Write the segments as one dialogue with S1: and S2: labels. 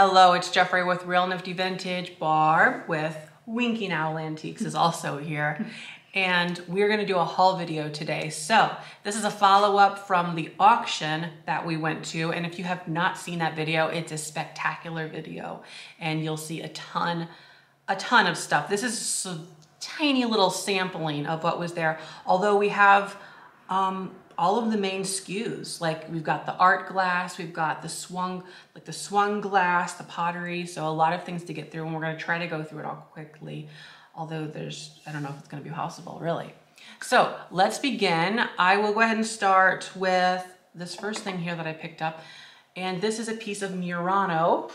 S1: Hello, it's Jeffrey with Real Nifty Vintage. Barb with Winking Owl Antiques is also here. And we're gonna do a haul video today. So this is a follow-up from the auction that we went to. And if you have not seen that video, it's a spectacular video. And you'll see a ton of stuff. This is a tiny little sampling of what was there. Although we have all of the main SKUs. Like we've got the art glass, we've got the swung glass, the pottery. So a lot of things to get through, and we're gonna try to go through it all quickly. Although I don't know if it's gonna be possible, really. So let's begin. I will go ahead and start with this first thing here that I picked up. And this is a piece of Murano,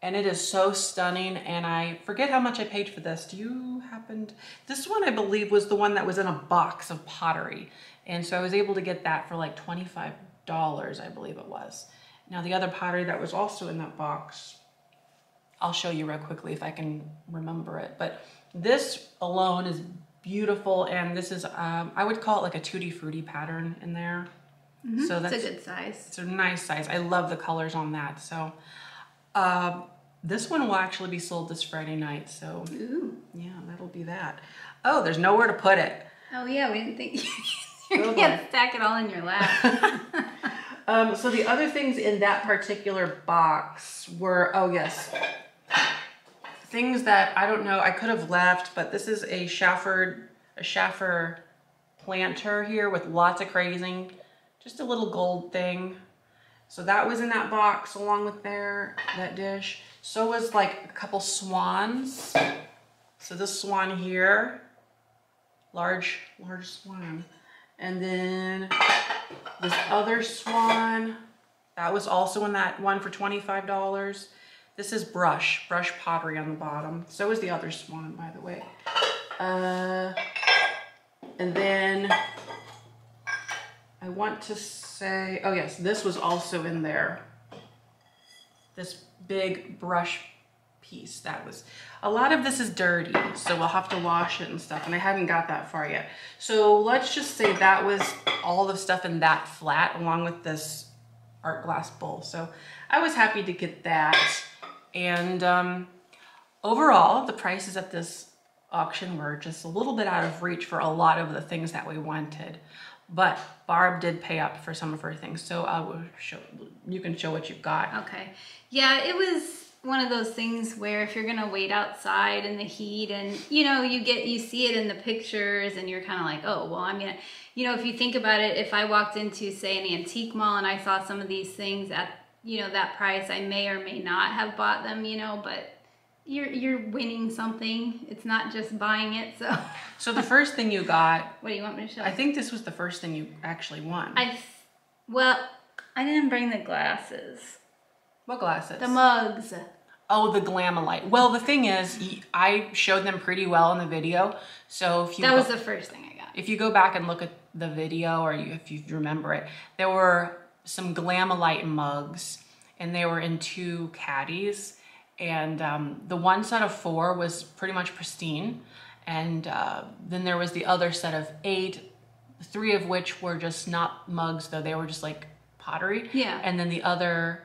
S1: and it is so stunning. And I forget how much I paid for this. Do you happen to? This one, I believe, was the one that was in a box of pottery. And so I was able to get that for like $25, I believe it was. Now the other pottery that was also in that box, I'll show you real quickly if I can remember it. But this alone is beautiful, and this is, I would call it like a tutti frutti pattern in there. Mm-hmm. So that's a good size. It's a nice size. I love the colors on that. So this one will actually be sold this Friday night. So ooh. Yeah, that'll be that. Oh, there's nowhere to put it. Oh yeah, we didn't think you can't stack it all in your lap. So the other things in that particular box were, oh yes, things that I don't know, I could have left, but this is a Shaffer Planter here with lots of crazing, just a little gold thing. So that was in that box along with that dish. So was like a couple swans. So this swan here, large swan. And then this other swan, that was also in that one for $25. This is brush pottery on the bottom. So is the other swan, by the way. And then I want to say, oh yes, this was also in there. This big brush piece. That was, a lot of this is dirty, so we'll have to wash it and stuff, and I haven't got that far yet. So let's just say that was all the stuff in that flat along with this art glass bowl. So I was happy to get that. And overall, the prices at this auction were just a little bit out of reach for a lot of the things that we wanted. But Barb did pay up for some of her things, so I will show. You can show what you've got. Okay. Yeah, it was one of those things where if you're gonna wait outside in the heat, and you see it in the pictures, and you're kind of like, oh well, I'm gonna, if you think about it, if I walked into, say, an antique mall and I saw some of these things at that price, I may or may not have bought them, but you're winning something. It's not just buying it. So the first thing you got, what do you want me to show? I think this was the first thing you actually won. Well, I didn't bring the glasses. What glasses? The mugs. Oh, the Glamolite. Well, the thing is, I showed them pretty well in the video. So if you that was the first thing I got. If you go back and look at the video, or if you remember it, there were some Glamolite mugs, and they were in 2 caddies. And the one set of 4 was pretty much pristine. And then there was the other set of 8, 3 of which were just not mugs, though. They were just like pottery. Yeah. And then the other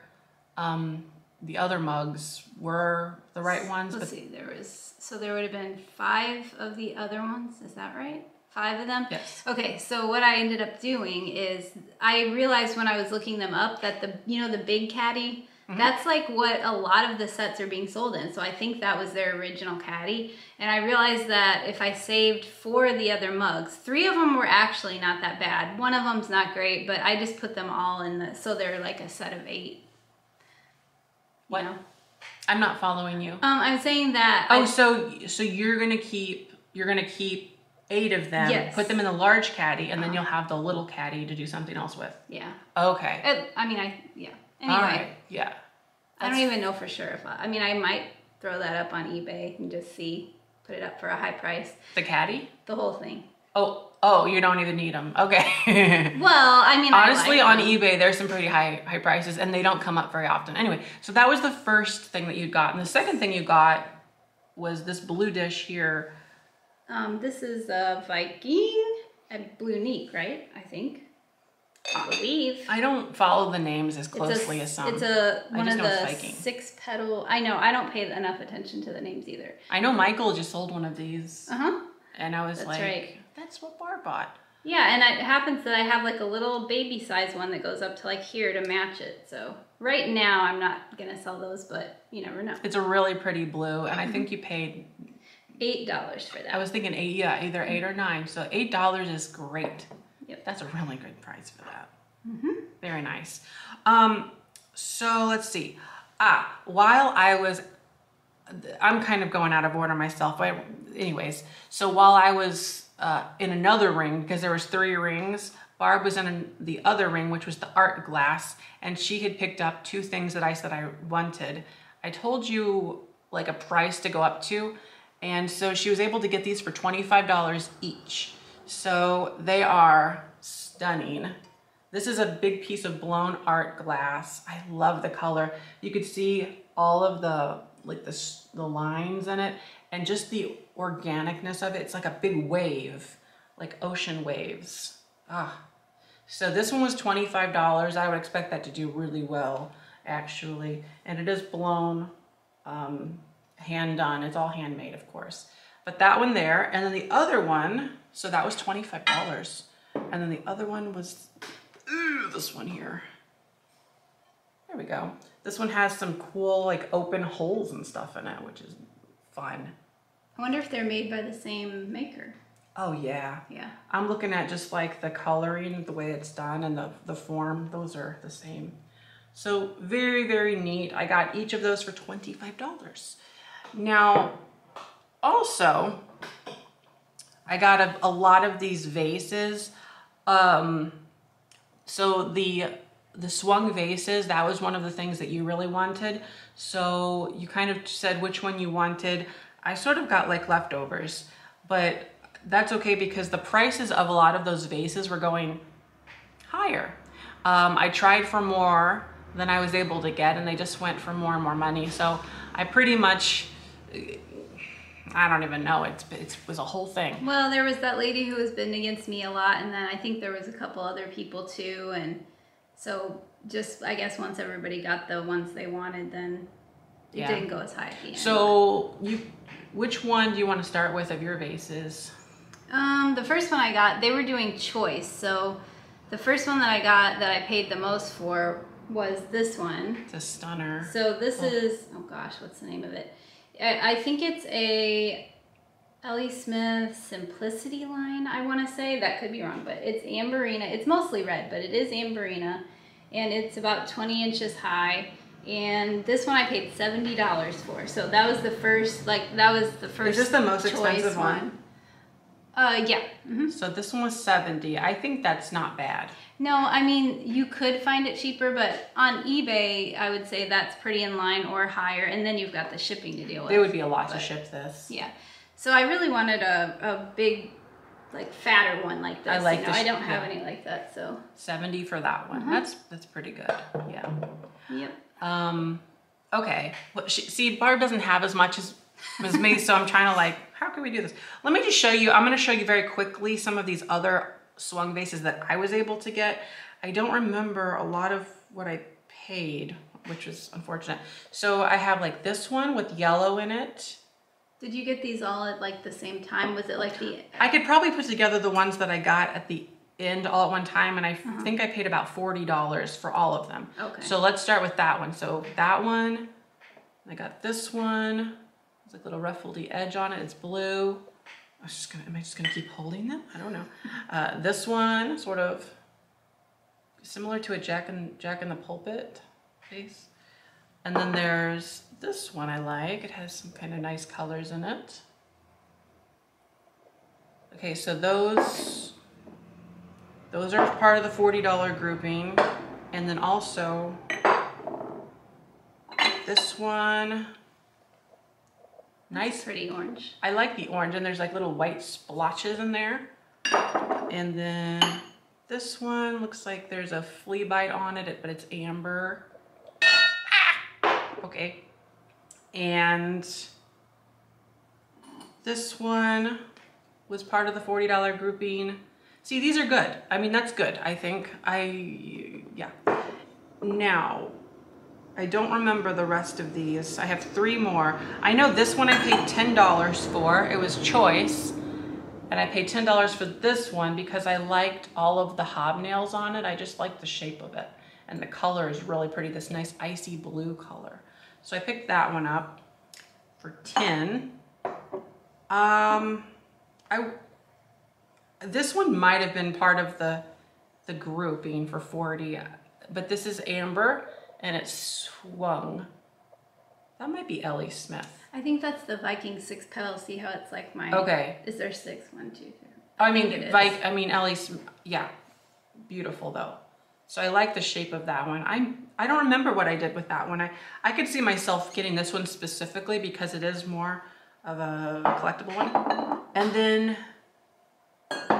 S1: mugs were the right ones. Let's see, there would have been 5 of the other ones. Is that right? 5 of them? Yes. Okay, so what I ended up doing is I realized when I was looking them up that the big caddy, mm-hmm. That's like what a lot of the sets are being sold in. So I think that was their original caddy. And I realized that if I saved 4 of the other mugs, 3 of them were actually not that bad. One of them's not great, but I just put them all in so they're like a set of 8. What? I'm not following you. I'm saying that. Oh, so you're gonna keep 8 of them. Yes. Put them in the large caddy, and then you'll have the little caddy to do something else with. Yeah. Okay. Yeah. Anyway. All right. Yeah. I don't even know for sure if I might throw that up on eBay and just put it up for a high price. The caddy? The whole thing. Oh, you don't even need them. Okay. Well, honestly, on eBay, there's some pretty high prices, and they don't come up very often. Anyway, so that was the first thing that you got. And the second thing you got was this blue dish here. This is a Viking, a blue neat, right? I think.
S2: I believe.
S1: I don't follow the names as closely as some.
S2: It's one of the 6-petal. I know, I don't pay enough attention to the names either.
S1: I know Michael just sold one of these.
S2: Uh-huh.
S1: And I was
S2: That's right.
S1: that's what Barb bought.
S2: Yeah, and it happens that I have like a little baby size one that goes up to like here to match it. So right now I'm not going to sell those, but you never know.
S1: It's a really pretty blue, and I think you paid
S2: $8 for that.
S1: I was thinking either 8 or 9. So $8 is great.
S2: Yep.
S1: That's a really good price for that.
S2: Mm-hmm.
S1: Very nice. So let's see. While I'm kind of going out of order myself, but anyways, so while I was in another ring, because there was 3 rings, Barb was in the other ring, which was the art glass, and she had picked up 2 things that I said I wanted. I told you like a price to go up to, and so she was able to get these for $25 each. So they are stunning. This is a big piece of blown art glass. I love the color. You could see all of the lines in it, and just the organicness of it. It's like a big wave, like ocean waves. So this one was $25. I would expect that to do really well, actually. And it is blown, hand done. It's all handmade, of course. But that one there, and then the other one, so that was $25. And then the other one was this one here. There we go. This one has some cool like open holes and stuff in it, which is fun.
S2: I wonder if they're made by the same maker.
S1: Oh yeah.
S2: Yeah.
S1: I'm looking at just like the coloring, the way it's done, and the form. Those are the same. So very, very neat. I got each of those for $25. Now, also, I got a lot of these vases. So the swung vases, that was one of the things that you really wanted. So you kind of said which one you wanted. I sort of got like leftovers, but that's okay because the prices of a lot of those vases were going higher. I tried for more than I was able to get, and they just went for more and more money. So I pretty much, I don't even know, it was a whole thing.
S2: Well, there was that lady who was bidding against me a lot, and then I think there was a couple other people too, and so just, I guess once everybody got the ones they wanted, then it didn't go as high at the end.
S1: So which one do you want to start with of your vases?
S2: The first one I got, they were doing choice. So the first one that I got that I paid the most for was this one.
S1: It's a stunner.
S2: So this is, oh gosh, what's the name of it? I think it's a Ellie Smith Simplicity line, I want to say. That could be wrong, but it's amberina. It's mostly red, but it is amberina, and it's about 20 inches high. And this one I paid $70 for. So that was the first, Is
S1: this the most expensive one?
S2: Yeah. Mm-hmm.
S1: So this one was $70. I think that's not bad.
S2: No, I mean, you could find it cheaper, but on eBay, I would say that's pretty in line or higher, and then you've got the shipping to deal with.
S1: It would be a lot to ship this.
S2: Yeah. So I really wanted a big, like, fatter one like this.
S1: I like this.
S2: I don't have any like that, so.
S1: 70 for that one. That's pretty good. Yeah.
S2: Yep.
S1: Okay. Well, see, Barb doesn't have as much as me, so I'm trying to like, how can we do this? Let me just show you. I'm going to show you very quickly some of these other swung vases that I was able to get. I don't remember a lot of what I paid, which was unfortunate. So I have like this one with yellow in it.
S2: Did you get these all at like the same time? Was it like the...
S1: I could probably put together the ones that I got at the end all at one time, and I think I paid about $40 for all of them.
S2: Okay.
S1: So let's start with that one. So that one, I got this one. There's like a little ruffled edge on it. It's blue. Am I just gonna keep holding them? I don't know. This one, sort of similar to a Jack in the Pulpit vase. And then there's this one I like. It has some kind of nice colors in it. Okay, so those are part of the $40 grouping. And then also this one. Nice.
S2: Pretty orange.
S1: I like the orange, and there's like little white splotches in there. And then this one looks like there's a flea bite on it, but it's amber. Okay. And this one was part of the $40 grouping. See, these are good. I mean, that's good. I think yeah. Now, I don't remember the rest of these. I have 3 more. I know this one I paid $10 for. It was choice. And I paid $10 for this one because I liked all of the hobnails on it. I just liked the shape of it. And the color is really pretty, this nice icy blue color. So I picked that one up for 10. This one might have been part of the grouping for 40, but this is amber and it's swung. That might be Ellie Smith.
S2: I think that's the Viking 6 petal. See how it's like mine?
S1: Okay.
S2: Is there 6? 1, 2, 3.
S1: I mean Ellie's, yeah, beautiful though. So I like the shape of that one. I don't remember what I did with that one. I could see myself getting this one specifically because it is more of a collectible one. And then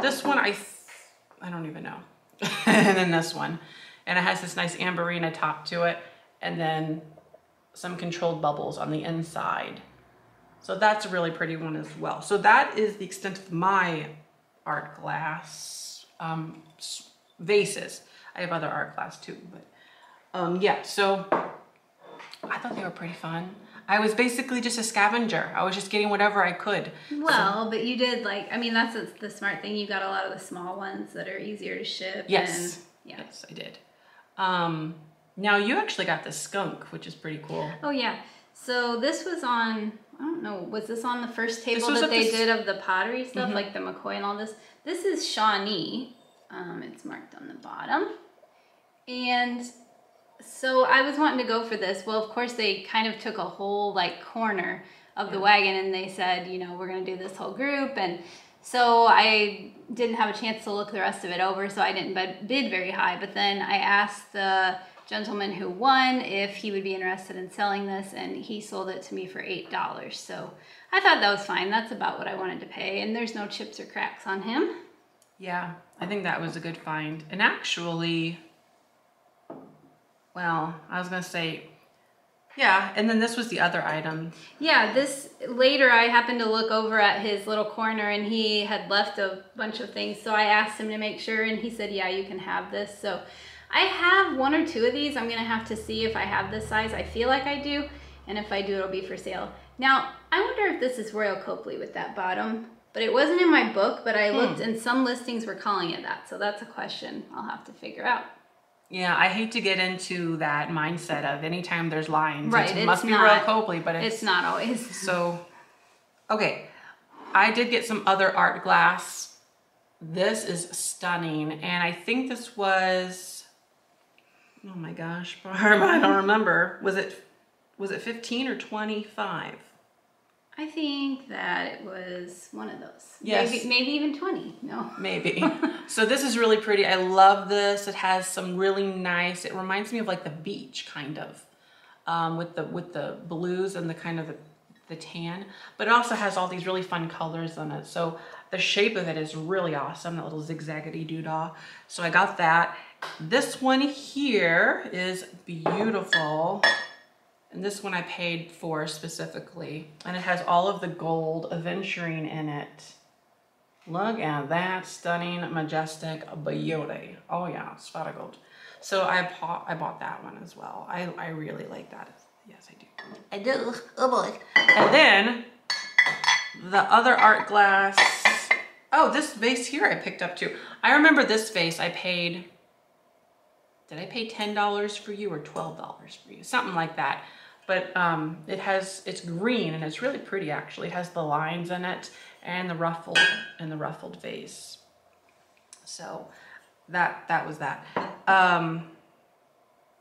S1: this one, I don't even know. And then this one. And it has this nice amberina top to it. And then some controlled bubbles on the inside. So that's a really pretty one as well. So that is the extent of my art glass vases. I have other art glass too, but yeah, so I thought they were pretty fun. I was basically just a scavenger. I was just getting whatever I could.
S2: Well, but you did that's the smart thing. You got a lot of the small ones that are easier to ship.
S1: Yes,
S2: and, yeah.
S1: Yes, I did. Now you actually got the skunk, which is pretty cool.
S2: Oh yeah. So this was on, I don't know, was this on the first table that they did of the pottery stuff, like the McCoy and all this? This is Shawnee. It's marked on the bottom. And so I was wanting to go for this. Well, of course, they kind of took a whole corner of the wagon and they said, you know, we're going to do this whole group. And so I didn't have a chance to look the rest of it over, so I didn't bid very high. But then I asked the gentleman who won if he would be interested in selling this, and he sold it to me for $8. So I thought that was fine. That's about what I wanted to pay, and there's no chips or cracks on him.
S1: Yeah, I think that was a good find. And actually, well, I was gonna say, yeah, and then this was the other item.
S2: Yeah, this, later I happened to look over at his little corner and he had left a bunch of things, so I asked him to make sure, and he said, yeah, you can have this. So I have 1 or 2 of these. I'm gonna have to see if I have this size. I feel like I do, and if I do, it'll be for sale. Now, I wonder if this is Royal Copley with that bottom, but it wasn't in my book, but I looked and some listings were calling it that, so that's a question I'll have to figure out.
S1: Yeah, I hate to get into that mindset of anytime there's lines,
S2: right,
S1: it must be Royal Copley, but
S2: it's not always.
S1: So, okay, I did get some other art glass. This is stunning, and I think this was, oh my gosh, Barb, I don't remember. Was it 15 or 25?
S2: I think that it was one of those.
S1: Yes.
S2: Maybe even 20. No.
S1: Maybe. So this is really pretty. I love this. It has some really nice, it reminds me of like the beach kind of, with the blues and the kind of the tan, but it also has all these really fun colors in it. So the shape of it is really awesome, that little zigzaggedy doodah. So I got that. This one here is beautiful. And this one I paid for specifically. And it has all of the gold aventurine in it. Look at that stunning, majestic beauty. Oh yeah, it's gold. So I bought that one as well. I really like that. Yes, I do. I do. Oh boy. And then the other art glass. Oh, this vase here I picked up too. I remember this vase I paid, did I pay $10 for you or $12 for you? Something like that. But it's green and it's really pretty actually. It has the lines in it and the ruffled vase. So that was that.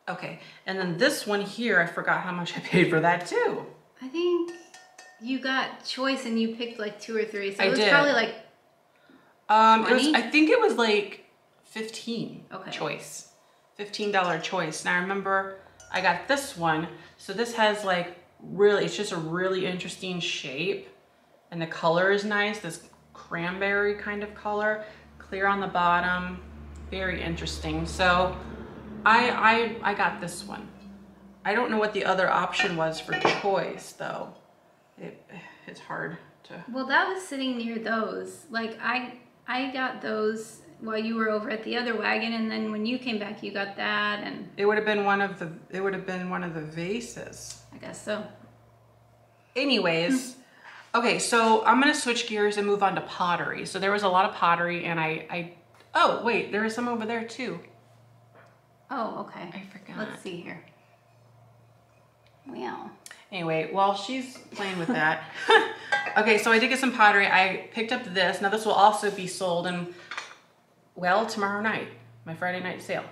S1: Okay, and then this one here, I forgot how much I paid for that too.
S2: I think you got choice and you picked like 2 or 3. So
S1: I
S2: it was
S1: did.
S2: Probably like 20?
S1: I think it was like 15
S2: okay.
S1: choice. $15 choice. And I remember I got this one. So this has like really, it's just a really interesting shape. And the color is nice, this cranberry kind of color. Clear on the bottom, very interesting. So I got this one. I don't know what the other option was for choice though. It's hard to.
S2: Well, that was sitting near those. Like I got those while you were over at the other wagon, and then when you came back, you got that, and
S1: it would have been one of the vases.
S2: I guess so.
S1: Anyways, okay, so I'm gonna switch gears and move on to pottery. So there was a lot of pottery, and oh wait, there is some over there too.
S2: Oh, okay.
S1: I forgot.
S2: Let's see here. Wow.
S1: Anyway, while she's playing with that, okay, so I did get some pottery. I picked up this. Now this will also be sold in, well, tomorrow night, my Friday night sale.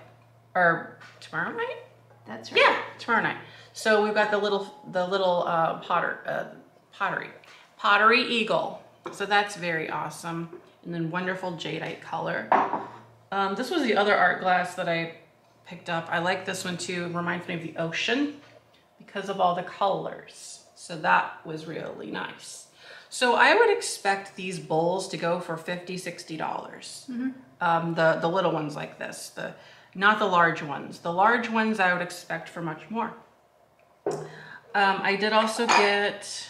S1: Or tomorrow night?
S2: That's right.
S1: Yeah, tomorrow night. So we've got the little pottery eagle. So that's very awesome. And then wonderful jadeite color. This was the other art glass that I picked up. I like this one too. It reminds me of the ocean because of all the colors. So that was really nice. So I would expect these bowls to go for $50, $60. The little ones like this, not the large ones. The large ones I would expect for much more. I did also get,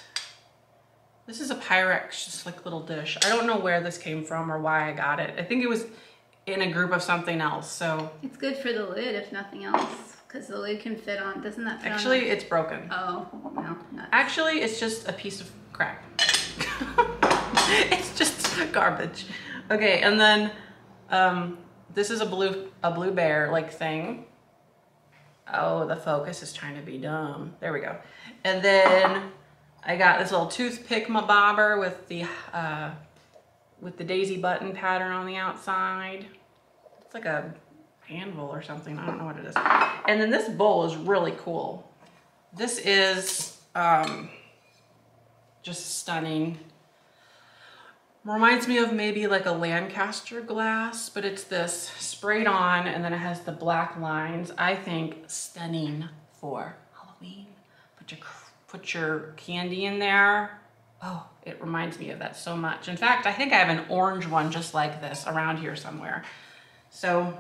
S1: this is a Pyrex, just like little dish. I don't know where this came from or why I got it. I think it was in a group of something else, so.
S2: It's good for the lid if nothing else, because the lid can fit on, doesn't that fit on?
S1: Actually, it's broken.
S2: Oh, no, nuts.
S1: Actually, it's just a piece of crap. It's just garbage. Okay, and then this is a blue bear like thing. Oh, the focus is trying to be dumb. There we go. And then I got this little toothpick bobber with the daisy button pattern on the outside. It's like a anvil or something. I don't know what it is. And then this bowl is really cool. This is just stunning. Reminds me of maybe like a Lancaster glass, but it's this sprayed on and then it has the black lines. I think stunning for Halloween. Put your candy in there. Oh, it reminds me of that so much. In fact, I think I have an orange one just like this around here somewhere. So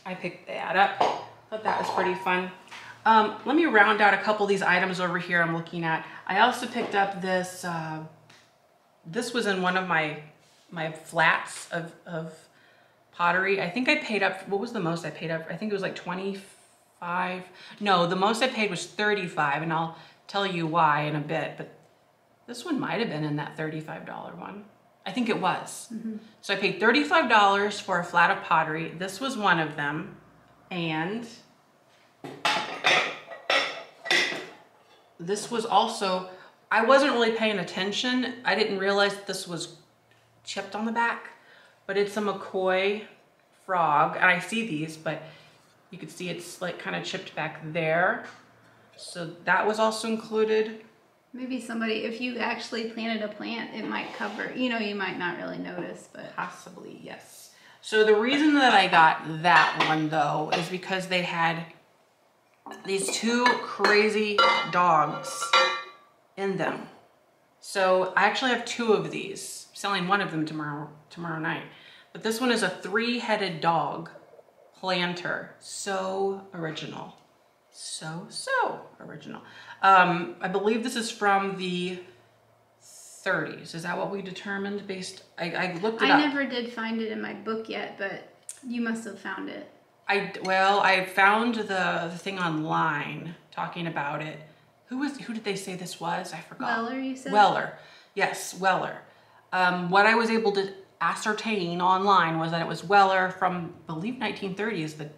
S1: I picked that up. Thought that was pretty fun. Let me round out a couple of these items over here I'm looking at. I also picked up this, this was in one of my flats of pottery. I think I paid up, what was the most I paid up? I think it was like 25. No, the most I paid was 35, and I'll tell you why in a bit, but this one might have been in that $35 one. I think it was. So I paid $35 for a flat of pottery. This was one of them. And this was also, I wasn't really paying attention. I didn't realize that this was chipped on the back, but it's a McCoy frog. And I see these, but you can see it's like kind of chipped back there. So that was also included.
S2: Maybe somebody, if you actually planted a plant, it might cover, you know, you might not really notice, but.
S1: Possibly, yes. So the reason that I got that one though is because they had these two crazy dogs in them. So I actually have two of these. I'm selling one of them tomorrow night. But this one is a 3-headed dog planter. So original. So original. I believe this is from the 30s. Is that what we determined based? I looked it up.
S2: I never did find it in my book yet, but you must have found it.
S1: Well, I found the thing online talking about it. Who did they say this was? I forgot.
S2: Weller, you said?
S1: Weller. Yes, Weller. What I was able to ascertain online was that it was Weller from, I believe, 1930s, the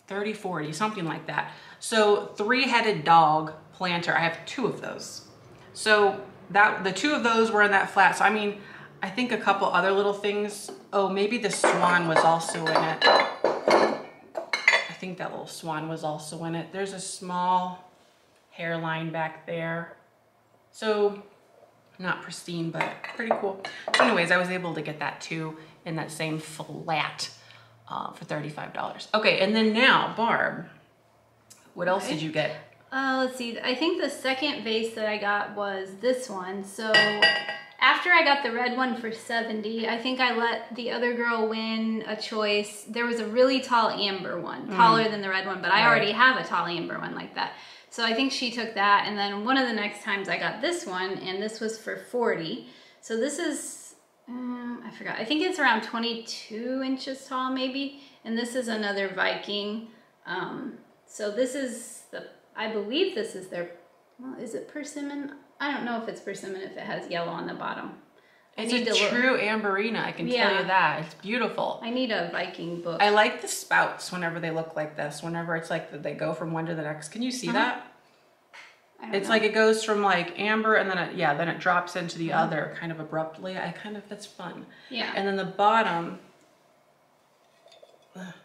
S1: 30, 40, something like that. So 3-headed dog planter. I have 2 of those. So the 2 of those were in that flat. So I mean, I think a couple other little things. Oh, maybe the swan was also in it. I think that little swan was also in it. There's a small hairline back there. So not pristine, but pretty cool. So anyways, I was able to get that too in that same flat for $35. Okay, and then now, Barb, what else did you get?
S2: Let's see. I think the second vase that I got was this one. So after I got the red one for $70, I think I let the other girl win a choice. There was a really tall amber one, taller than the red one, but I already have a tall amber one like that. So I think she took that, and then one of the next times I got this one, and this was for $40. So this is I forgot. I think it's around 22 inches tall, maybe. And this is another Viking. So this is I believe this is their, well, is it persimmon? I don't know if it's persimmon if it has yellow on the bottom.
S1: It's a true amberina, I can tell you that. It's beautiful.
S2: I need a Viking book.
S1: I like the spouts whenever they look like this, whenever it's like they go from one to the next. Can you see that? It's like it goes from like amber and then it drops into the other kind of abruptly. That's fun.
S2: Yeah.
S1: And then the bottom,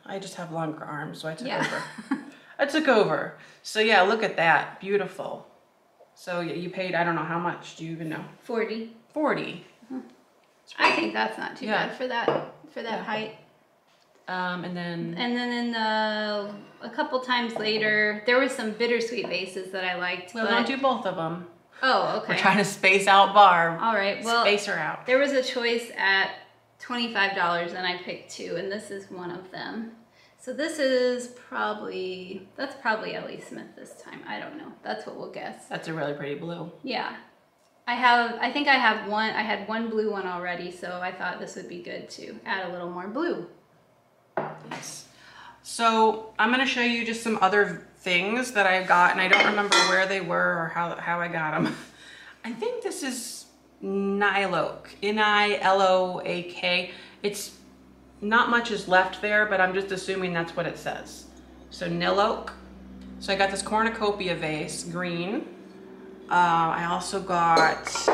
S1: I just have longer arms, so I took over. I took over. So yeah, look at that, beautiful. So you paid, I don't know how much, do you even know?
S2: 40.
S1: 40.
S2: I think that's not too bad for that height.
S1: And
S2: then a couple times later, there was some bittersweet vases that I liked.
S1: Well, don't do both of them.
S2: Oh, okay.
S1: We're trying to space out Barb.
S2: All right. Well, space her
S1: out.
S2: There was a choice at $25, and I picked two, and this is one of them. So this is probably Ellie Smith this time. I don't know. That's what we'll guess.
S1: That's a really pretty blue.
S2: Yeah. I think I have one. I had one blue one already, so I thought this would be good to add a little more blue.
S1: Yes. So I'm going to show you just some other things that I got, and I don't remember where they were or how I got them. I think this is Niloak, Niloak. It's not much is left there, but I'm just assuming that's what it says. So Niloak. So I got this Cornucopia Vase, green. I also got,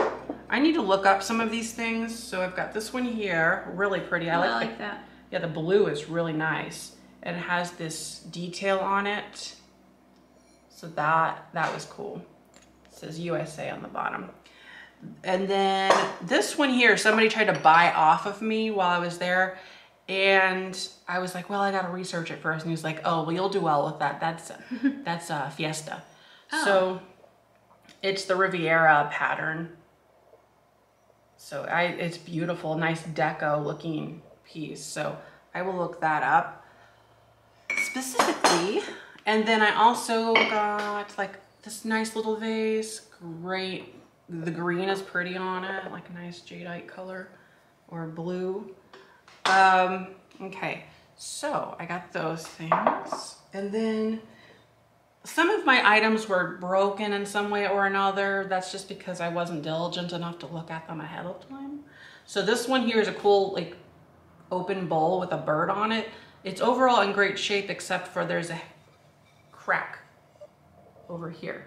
S1: I need to look up some of these things. So I've got this one here, really pretty. I like
S2: that.
S1: Yeah, the blue is really nice. And it has this detail on it. So that was cool. It says USA on the bottom. And then this one here, somebody tried to buy off of me while I was there. And I was like, well, I got to research it first. And he was like, oh, well, you'll do well with that. That's Fiesta. Oh. So it's the Riviera pattern. So it's beautiful, nice deco looking piece. So I will look that up specifically. And then I also got like this nice little vase. Great. The green is pretty on it, like a nice jadeite color or blue. Okay, so I got those things. And then some of my items were broken in some way or another. That's just because I wasn't diligent enough to look at them ahead of time. So this one here is a cool like open bowl with a bird on it. It's overall in great shape except for there's a crack over here.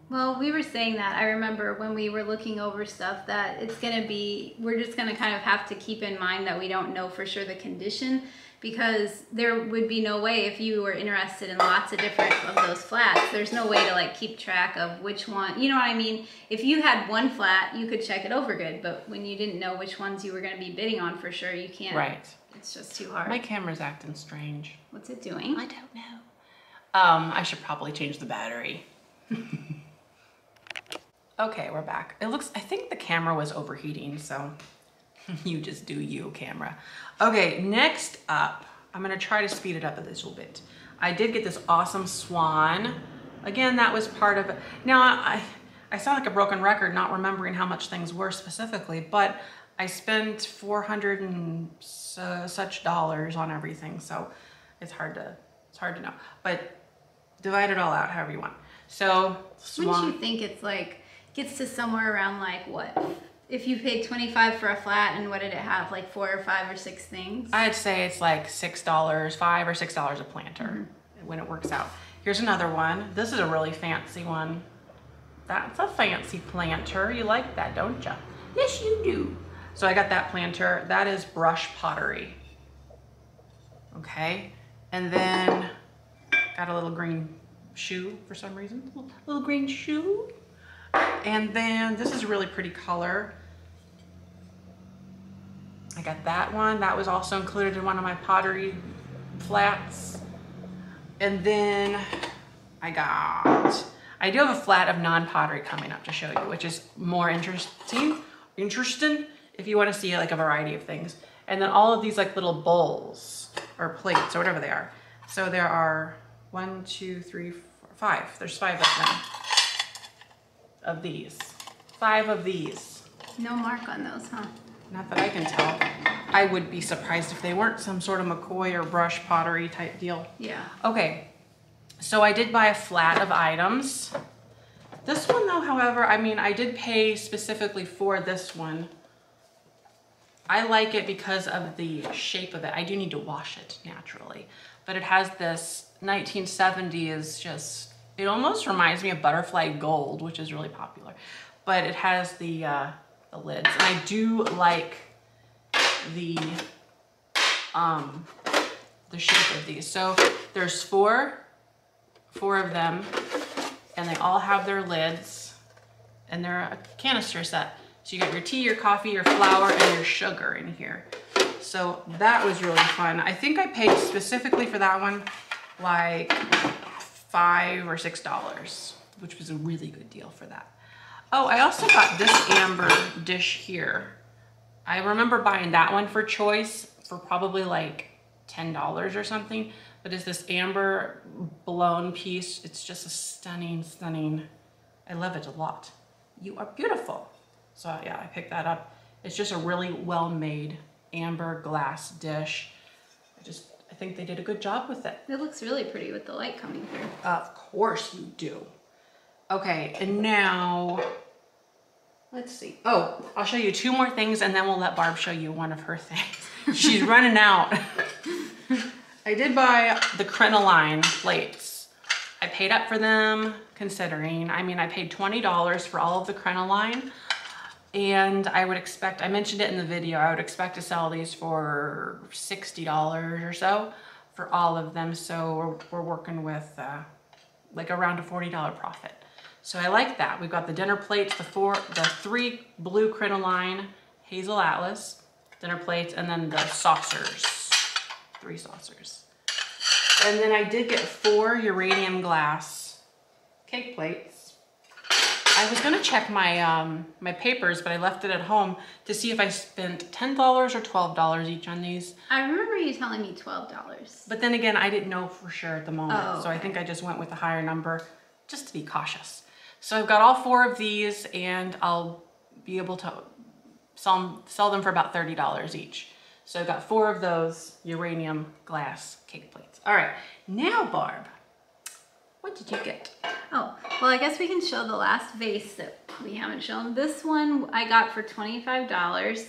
S2: Well, we were saying that. I remember when we were looking over stuff that we're just going to kind of have to keep in mind that we don't know for sure the condition, because there would be no way, if you were interested in lots of different of those flats, there's no way to like keep track of which one, you know what I mean? If you had one flat, you could check it over good, but when you didn't know which ones you were going to be bidding on for sure, you can't.
S1: Right.
S2: It's just too hard.
S1: My camera's acting strange.
S2: What's it doing?
S1: I don't know. I should probably change the battery. Okay, we're back. I think the camera was overheating, so you just do you, camera. Okay, next up, I'm gonna try to speed it up a little bit. I did get this awesome swan. Again, that was part of it. Now, I sound like a broken record not remembering how much things were specifically, but I spent $400 and such dollars on everything, so it's hard to know. But divide it all out however you want. So, swan.
S2: Wouldn't you think it's like, gets to somewhere around like what? If you paid $25 for a flat, and what did it have? Like 4 or 5 or 6 things?
S1: I'd say it's like $6, $5 or $6 a planter when it works out. Here's another one. This is a really fancy one. That's a fancy planter. You like that, don't you? Yes, you do. So I got that planter. That is brush pottery. Okay. And then got a little green shoe for some reason. Little green shoe. And then this is a really pretty color. I got that one. That was also included in one of my pottery flats. And then I do have a flat of non-pottery coming up to show you, which is more interesting if you want to see like a variety of things. And then all of these like little bowls or plates or whatever they are. So there are 1, 2, 3, 4, 5. There's 5 of them. Of these. 5 of these.
S2: No mark on those, huh?
S1: Not that I can tell. I would be surprised if they weren't some sort of McCoy or brush pottery type deal.
S2: Yeah.
S1: Okay, so I did buy a flat of items. This one though, however, I mean, I did pay specifically for this one. I like it because of the shape of it. I do need to wash it naturally, but it has this 1970s just, it almost reminds me of butterfly gold, which is really popular, but it has the lids. And I do like the shape of these. So there's four of them, and they all have their lids, and they're a canister set. So you got your tea, your coffee, your flour, and your sugar in here. So that was really fun. I think I paid specifically for that one like $5 or $6, which was a really good deal for that. Oh, I also got this amber dish here. I remember buying that one for choice for probably like $10 or something, but it's this amber blown piece. It's just a stunning, stunning, I love it a lot. You are beautiful. So yeah, I picked that up. It's just a really well-made amber glass dish. I think they did a good job with it.
S2: It looks really pretty with the light coming through.
S1: Of course you do. Okay, and now, let's see. Oh, I'll show you two more things and then we'll let Barb show you one of her things. She's running out. I did buy the Crinoline Plates. I paid up for them considering, I mean, I paid $20 for all of the Crinoline. And I would expect, I mentioned it in the video, I would expect to sell these for $60 or so for all of them. So we're working with like around a $40 profit. So I like that. We've got the dinner plates, the three blue Crinoline Hazel Atlas dinner plates, and then the saucers, 3 saucers. And then I did get 4 uranium glass cake plates. I was gonna check my my papers, but I left it at home to see if I spent $10 or $12 each on these.
S2: I remember you telling me $12.
S1: But then again, I didn't know for sure at the moment.
S2: Oh, okay.
S1: So I think I just went with a higher number just to be cautious. So I've got all 4 of these and I'll be able to sell them for about $30 each. So I've got 4 of those uranium glass cake plates. All right, now Barb, what did you get?
S2: Oh, well, I guess we can show the last vase that we haven't shown. This one I got for $25,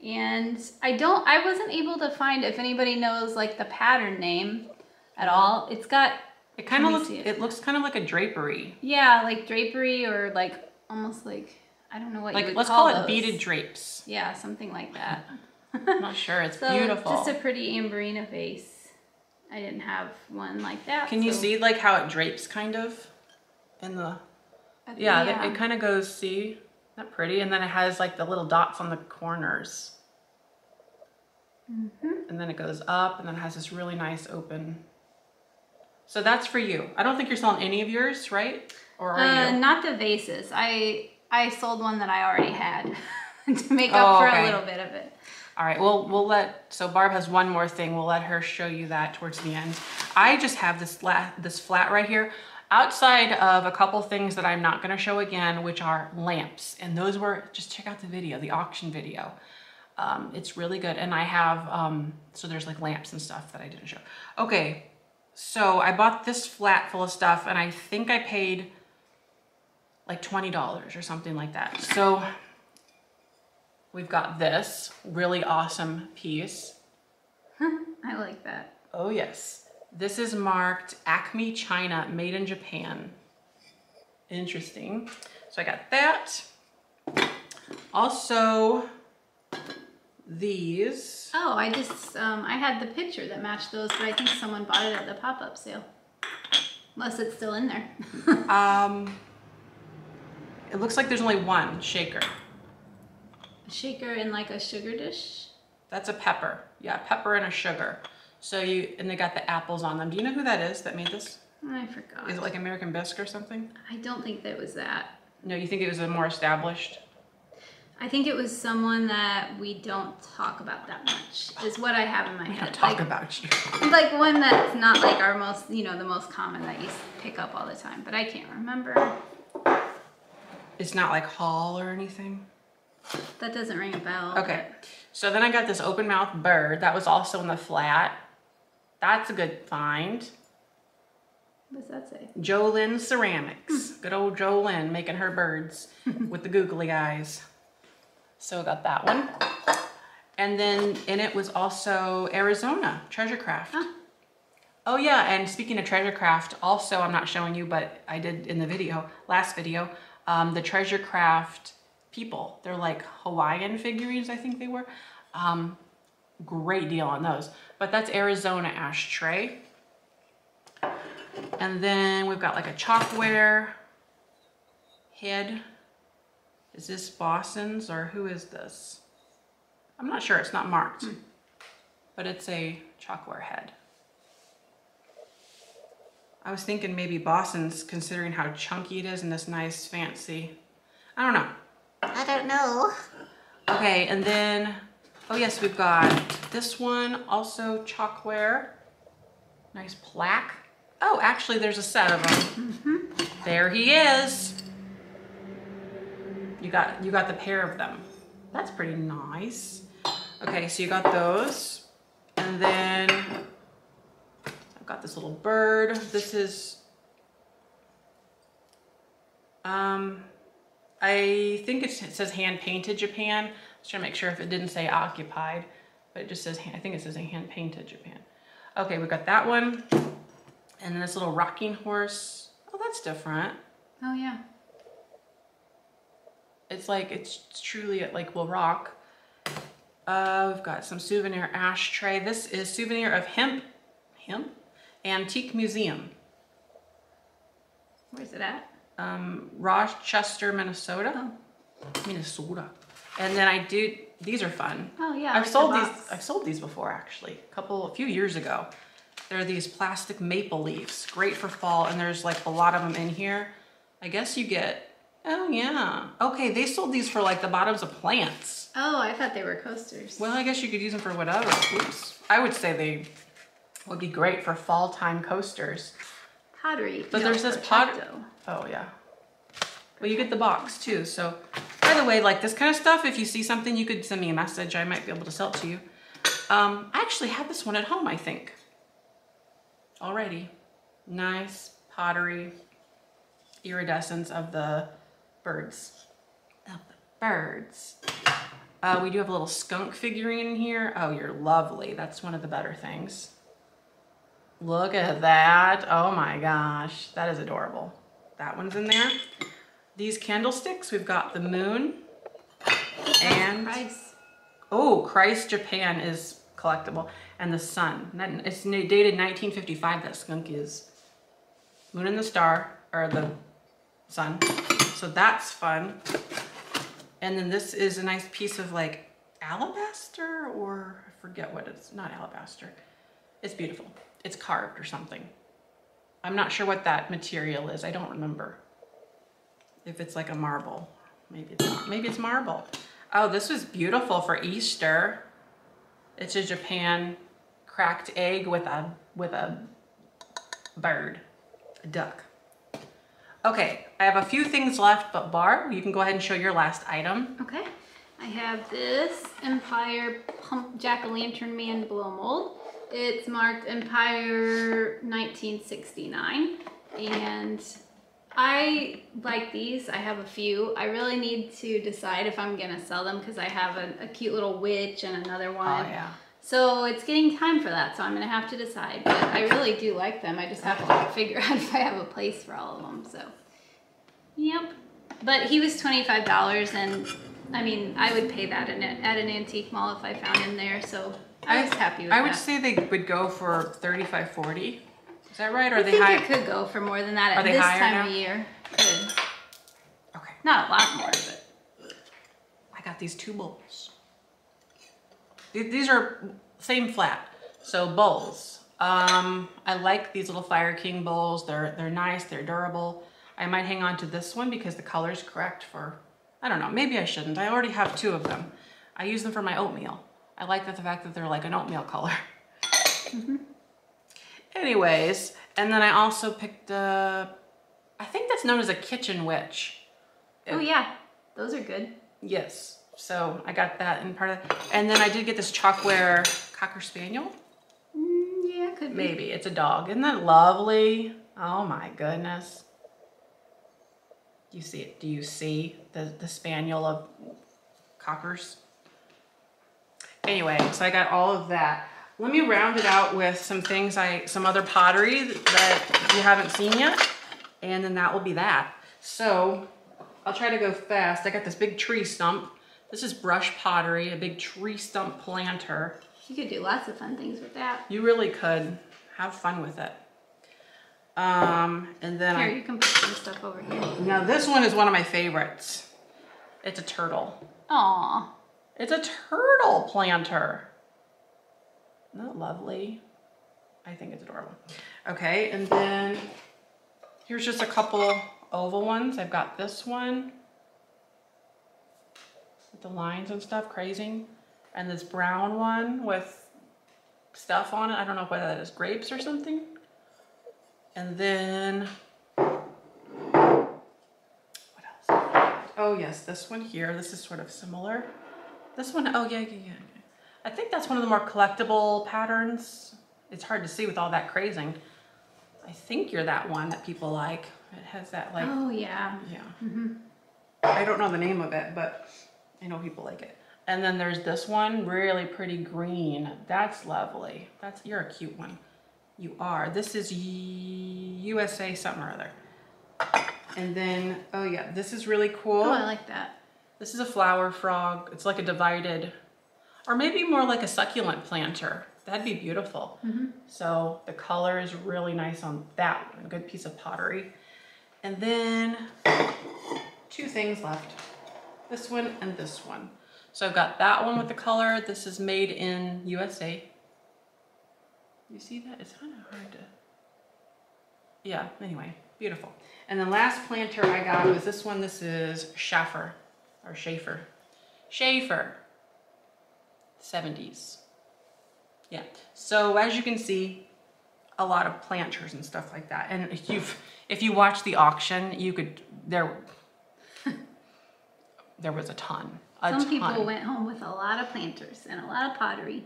S2: and I wasn't able to find, if anybody knows like the pattern name at all. It's got,
S1: it looks kind of like a drapery.
S2: Yeah, like drapery, or like almost like, I don't know what you would
S1: let's
S2: call
S1: call it
S2: those.
S1: beaded drapes.
S2: Yeah, something like that.
S1: I'm not sure, it's
S2: So
S1: beautiful.
S2: just a pretty amberina vase. I didn't have one like that.
S1: Can you see like how it drapes kind of in the, yeah. It kind of goes, see, isn't that pretty? And then it has like the little dots on the corners. Mm-hmm. And then it goes up and then it has this really nice open. So that's for you. I don't think you're selling any of yours, right? Or are you?
S2: Not the vases. I sold one that I already had to make up for a little bit of it.
S1: All right, well, so Barb has one more thing. We'll let her show you that towards the end. I just have this flat right here, outside of a couple things that I'm not gonna show again, which are lamps. And those were, just check out the video, the auction video. It's really good. And I have, so there's like lamps and stuff that I didn't show. Okay, so I bought this flat full of stuff and I think I paid like $20 or something like that. So we've got this really awesome piece.
S2: I like that.
S1: Oh yes. This is marked Acme China, made in Japan. Interesting. So I got that. Also, these.
S2: Oh, I just, I had the picture that matched those, but I think someone bought it at the pop-up sale. Unless it's still in there.
S1: It looks like there's only one shaker.
S2: A shaker in like a sugar dish?
S1: That's a pepper. Yeah, pepper and a sugar. So and they got the apples on them. Do you know who that is that made this?
S2: I forgot.
S1: Is it like American Bisque or something?
S2: I don't think that was that.
S1: No, you think it was a more established?
S2: I think it was someone that we don't talk about that much, is what I have in my head.
S1: Talk about you.
S2: Like one that's not like our most, the most common that you pick up all the time, but I can't remember.
S1: It's not like Hall or anything?
S2: That doesn't ring a bell.
S1: Okay. So then I got this open mouth bird. That was also in the flat. That's a good find.
S2: What does that say?
S1: Jolyn Ceramics. Good old Jolyn making her birds with the googly eyes. So I got that one. And then in it was also Arizona Treasure Craft.
S2: Huh.
S1: Oh yeah, and speaking of Treasure Craft, also I'm not showing you, but I did in the video, last video, the Treasure Craft people. They're like Hawaiian figurines, I think they were. Great deal on those. But that's Arizona ashtray. And then we've got like a chalkware head. Is this Boston's or who is this? I'm not sure, it's not marked, but it's a chalkware head. I was thinking maybe Boston's, considering how chunky it is and this nice fancy, I don't know.
S3: I don't know.
S1: Okay, and then, oh yes, we've got this one, also chalkware. Nice plaque. Oh, actually there's a set of them. There he is. You got the pair of them. That's pretty nice. Okay, so you got those. And then I've got this little bird. This is, I think it says hand painted Japan. I was trying to make sure if it didn't say occupied, but it just says, I think it says hand painted Japan. Okay, we got that one. And then this little rocking horse. Oh, that's different.
S2: Oh yeah.
S1: It's like, it's truly like will rock. We've got some souvenir ashtray. This is souvenir of hemp Antique Museum.
S2: Where's it at?
S1: Rochester, Minnesota.
S2: Oh.
S1: Minnesota. And then these are fun.
S2: Oh yeah.
S1: I've sold these before actually, a few years ago. They're these plastic maple leaves, great for fall, and there's like a lot of them in here. I guess you get, oh yeah. Okay, they sold these for like the bottoms of plants.
S2: Oh, I thought they were coasters.
S1: Well, I guess you could use them for whatever. Oops. I would say they would be great for fall time coasters.
S2: Pottery.
S1: But there's this pottery. Oh yeah. Well, you get the box too. So, by the way, like this kind of stuff, if you see something, you could send me a message. I might be able to sell it to you. I actually have this one at home, I think. Already. Nice pottery iridescence of the birds. We do have a little skunk figurine in here. Oh, you're lovely. That's one of the better things. Look at that. Oh my gosh. That is adorable. That one's in there. These candlesticks, we've got the moon and
S2: Christ.
S1: Oh, Christ Japan is collectible. And the sun. It's dated 1955, that skunk is. Moon and the star, or the sun. So that's fun. And then this is a nice piece of like alabaster, or I forget what it's, not alabaster. It's beautiful. It's carved or something. I'm not sure what that material is. I don't remember. If it's like a marble. Maybe it's not. Maybe it's marble. Oh, this was beautiful for Easter. It's a Japan cracked egg with a bird, a duck. Okay, I have a few things left, but Barb, you can go ahead and show your last item.
S2: Okay. I have this Empire Pump Jack-o'-lantern Man blow mold. It's marked Empire 1969, and I like these. I have a few. I really need to decide if I'm gonna sell them because I have a cute little witch and another one.
S1: Oh yeah.
S2: So it's getting time for that, so I'm gonna have to decide. But I really do like them. I just have to figure out if I have a place for all of them. So, yep. But he was $25, and I mean, I would pay that at an antique mall if I found him there. So I was happy with that.
S1: I would say they would go for $35, $40. Is that right? Or
S2: I
S1: are they
S2: think
S1: high?
S2: it could go for more than that at
S1: they
S2: this
S1: higher
S2: time
S1: now?
S2: of year. Could.
S1: Okay.
S2: Not a lot more, but
S1: I got these two bowls. These are same flat, so bowls. I like these little Fire King bowls. They're nice. They're durable. I might hang on to this one because the color's correct for. I don't know. Maybe I shouldn't. I already have two of them. I use them for my oatmeal. I like the fact that they're like an oatmeal color. Anyways, and then I also picked I think that's known as a kitchen witch.
S2: oh yeah, those are good.
S1: Yes, So I got that in part of it. And then I did get this Chalkware Cocker Spaniel.
S2: Yeah, could be.
S1: Maybe. It's a dog. Isn't that lovely? Oh my goodness. Do you see it? Do you see the spaniel of cockers? Anyway, so I got all of that. Let me round it out with some things, some other pottery that you haven't seen yet. And then that will be that. So I'll try to go fast. I got this big tree stump. This is brush pottery, a big tree stump planter.
S2: You could do lots of fun things with that.
S1: You really could. Have fun with it. And then
S2: here, you can put some stuff over here.
S1: Now this one is one of my favorites. It's a turtle.
S2: Aw.
S1: It's a turtle planter. Isn't that lovely? I think it's adorable. Okay, and then here's just a couple oval ones. I've got this one with the lines and stuff, crazy. And this brown one with stuff on it. I don't know what that is, grapes or something. And then, what else? Oh yes, this one here. This is sort of similar. This one, oh yeah. I think that's one of the more collectible patterns. It's hard to see with all that crazing. I think you're that one that people like. It has that like.
S2: Oh yeah.
S1: Yeah. Mm-hmm. I don't know the name of it, but I know people like it. And then there's this one, really pretty green. That's lovely. You're a cute one. You are. This is USA something or other. And then, oh yeah, this is really cool.
S2: Oh, I like that.
S1: This is a flower frog. It's like a divided, or maybe more like a succulent planter. That'd be beautiful. Mm-hmm. So the color is really nice on that one. A good piece of pottery. And then two things left. This one and this one. So I've got that one with the color. This is made in USA. You see that? It's kind of hard to, yeah, anyway, beautiful. And the last planter I got was this one. This is Shaffer, or Shaffer. 70s. Yeah, so as you can see, a lot of planters and stuff like that. And if you watch the auction, you could, there was a ton.
S2: Some people went home with a lot of planters and a lot of pottery.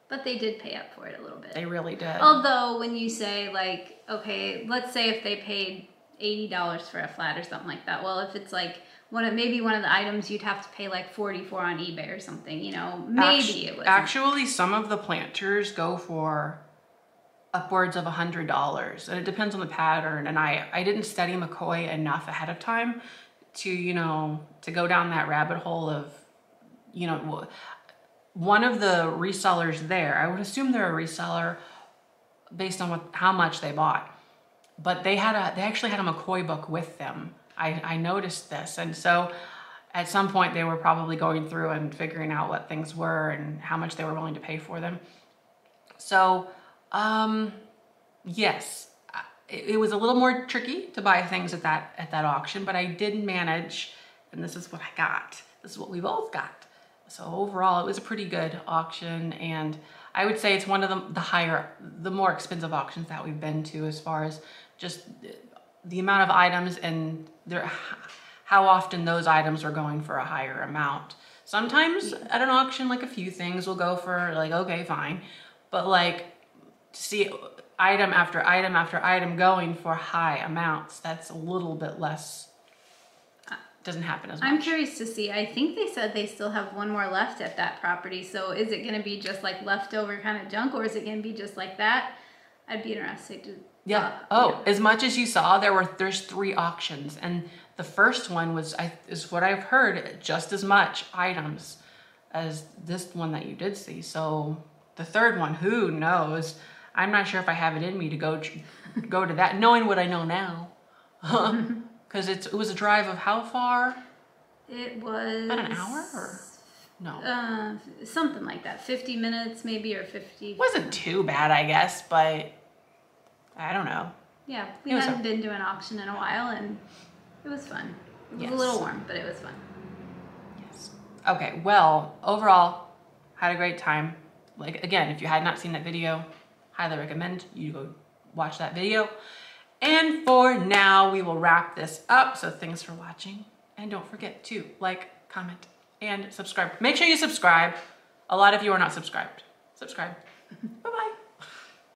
S2: But they did pay up for it a little bit.
S1: They really did.
S2: Although when you say like, okay, let's say if they paid $80 for a flat or something like that. Well, if it's like maybe one of the items you'd have to pay like 44 on eBay or something, you know, maybe it was.
S1: Actually, some of the planters go for upwards of $100, and it depends on the pattern. And I didn't study McCoy enough ahead of time to, you know, to go down that rabbit hole of, you know, one of the resellers there, I would assume they're a reseller based on how much they bought, but they actually had a McCoy book with them. I noticed this, and so at some point they were probably going through and figuring out what things were and how much they were willing to pay for them. So yes, it was a little more tricky to buy things at that auction, but I did manage, and this is what I got. This is what we both got. So overall, it was a pretty good auction, and I would say it's one of the more expensive auctions that we've been to, as far as just the amount of items and how often those items are going for a higher amount. Sometimes at an auction, like a few things will go for like, okay, fine, but like to see item after item after item going for high amounts, that's a little bit less. Doesn't happen as much.
S2: I'm curious to see. I think they said they still have one more left at that property. So is it going to be just like leftover kind of junk, or is it going to be just like that? I'd be interested to.
S1: Yeah. As much as you saw, there's 3 auctions, and the first one is what I've heard, just as much items as this one that you did see. So the third one, who knows? I'm not sure if I have it in me to go to that, knowing what I know now. Because it was a drive of how far?
S2: It was
S1: about an hour, or no?
S2: Something like that. 50 minutes maybe, or 50.
S1: Wasn't too bad, I guess, but I don't know.
S2: Yeah, we hadn't been to an auction in a while, and it was fun. It was a little warm, but it was fun.
S1: Yes. Okay, well, overall, had a great time. Like, again, if you had not seen that video, highly recommend you go watch that video. And for now, we will wrap this up. So thanks for watching. And don't forget to like, comment, and subscribe. Make sure you subscribe. A lot of you are not subscribed. Subscribe.